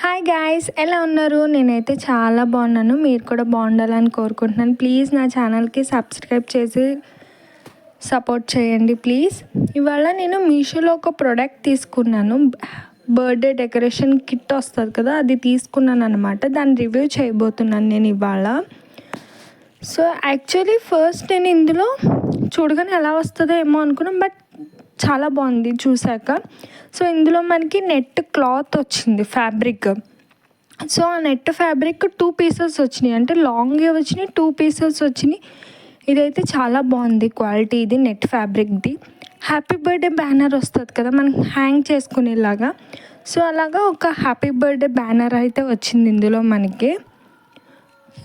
Hi guys, ఎలా ఉన్నారు? నేనైతే చాలా బాగున్నాను. మీరు కూడా బాగుండాలని కోరుకుంటున్నాను. ప్లీజ్ నా ఛానల్కి సబ్స్క్రైబ్ చేసి సపోర్ట్ చేయండి ప్లీజ్. ఇవాళ నేను మీషోలో ఒక ప్రోడక్ట్ తీసుకున్నాను. బర్త్డే డెకరేషన్ కిట్ వస్తుంది కదా, అది తీసుకున్నాను అనమాట. దాన్ని రివ్యూ చేయబోతున్నాను నేను ఇవాళ. సో యాక్చువల్లీ ఫస్ట్ నేను ఇందులో చూడగానే ఎలా వస్తుందో ఏమో అనుకున్నాను, బట్ చాలా బాగుంది చూసాక. సో ఇందులో మనకి నెట్ క్లాత్ వచ్చింది, ఫ్యాబ్రిక్. సో ఆ నెట్ ఫ్యాబ్రిక్ 2 పీసెస్ వచ్చినాయి, అంటే లాంగ్ వచ్చినాయి, 2 పీసెస్ వచ్చినాయి. ఇదైతే చాలా బాగుంది క్వాలిటీ, ఇది నెట్ ఫ్యాబ్రిక్ది. హ్యాపీ బర్త్డే బ్యానర్ వస్తుంది కదా మనం హ్యాంగ్ చేసుకునేలాగా, సో అలాగా ఒక హ్యాపీ బర్త్డే బ్యానర్ అయితే వచ్చింది ఇందులో మనకి.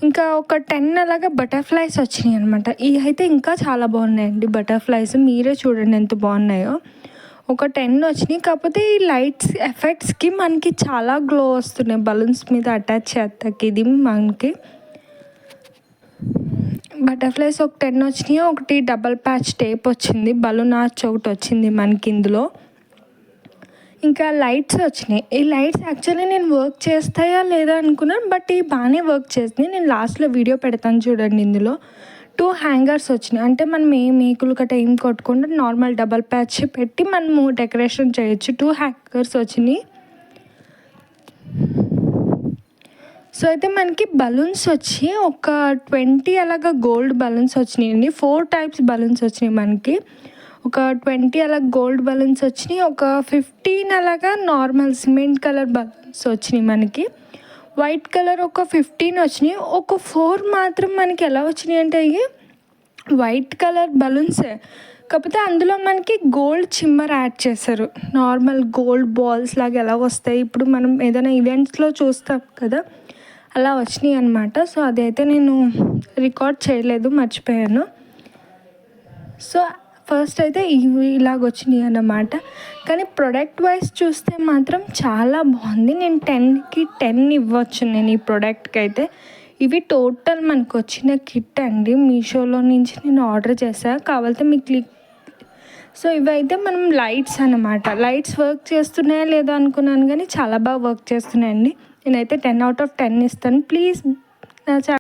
ఇంకా ఒక 10 అలాగా బటర్ఫ్లైస్ వచ్చినాయి అనమాట. ఇవి అయితే ఇంకా చాలా బాగున్నాయండి బటర్ఫ్లైస్, మీరే చూడండి ఎంత బాగున్నాయో. ఒక 10 వచ్చినాయి. కాకపోతే ఈ లైట్స్ ఎఫెక్ట్స్కి మనకి చాలా గ్లో వస్తున్నాయి బలూన్స్ మీద అటాచ్ చేస్తాకి. ఇది మనకి బటర్ఫ్లైస్ ఒక 10 వచ్చినాయి. ఒకటి డబల్ ప్యాచ్ టేప్ వచ్చింది, బలూన్ ఆర్చ్ ఒకటి వచ్చింది మనకి ఇందులో. ఇంకా లైట్స్ వచ్చినాయి. ఈ లైట్స్ యాక్చువల్లీ నేను వర్క్ చేస్తాయా లేదా అనుకున్నాను, బట్ ఇవి బాగానే వర్క్ చేస్తున్నాయి. నేను లాస్ట్లో వీడియో పెడతాను చూడండి. ఇందులో 2 హ్యాంగర్స్ వచ్చినాయి, అంటే మనం ఏ మేకులు గట్ట ఏం కొట్టకుండా నార్మల్ డబల్ ప్యాచ్ పెట్టి మనము డెకరేషన్ చేయొచ్చు. 2 హ్యాంగర్స్ వచ్చినాయి. సో అయితే మనకి బలూన్స్ వచ్చి ఒక 20 అలాగా గోల్డ్ బలూన్స్ వచ్చినాయండి. 4 టైప్స్ బలూన్స్ వచ్చినాయి మనకి. ఒక 20 అలా గోల్డ్ బలూన్స్ వచ్చినాయి. ఒక 15 అలాగా నార్మల్ సిమెంట్ కలర్ బలూన్స్ వచ్చినాయి మనకి. వైట్ కలర్ ఒక 15 వచ్చినాయి. ఒక 4 మాత్రం మనకి ఎలా వచ్చినాయి అంటే ఇవి వైట్ కలర్ బలూన్సే, కాకపోతే అందులో మనకి గోల్డ్ చిమ్మర్ యాడ్ చేశారు. నార్మల్ గోల్డ్ బాల్స్ లాగా ఎలా వస్తాయి ఇప్పుడు మనం ఏదైనా ఈవెంట్స్లో చూస్తాం కదా, అలా వచ్చినాయి అనమాట. సో అదైతే నేను రికార్డ్ చేయలేదు, మర్చిపోయాను. సో ఫస్ట్ అయితే ఇవి ఇలాగ వచ్చినాయి అన్నమాట. కానీ ప్రొడక్ట్ వైజ్ చూస్తే మాత్రం చాలా బాగుంది. నేను 10కి 10 ఇవ్వచ్చు నేను ఈ ప్రోడక్ట్కి అయితే. ఇవి టోటల్ మనకు వచ్చిన కిట్ అండి, మీషోలో నుంచి నేను ఆర్డర్ చేశాను. కావాలంటే మీకు సో ఇవైతే మనం లైట్స్ అన్నమాట. లైట్స్ వర్క్ చేస్తున్నాయా లేదా అనుకున్నాను, కానీ చాలా బాగా వర్క్ చేస్తున్నాయండి. నేనైతే 10 out of 10 ఇస్తాను. ప్లీజ్ నా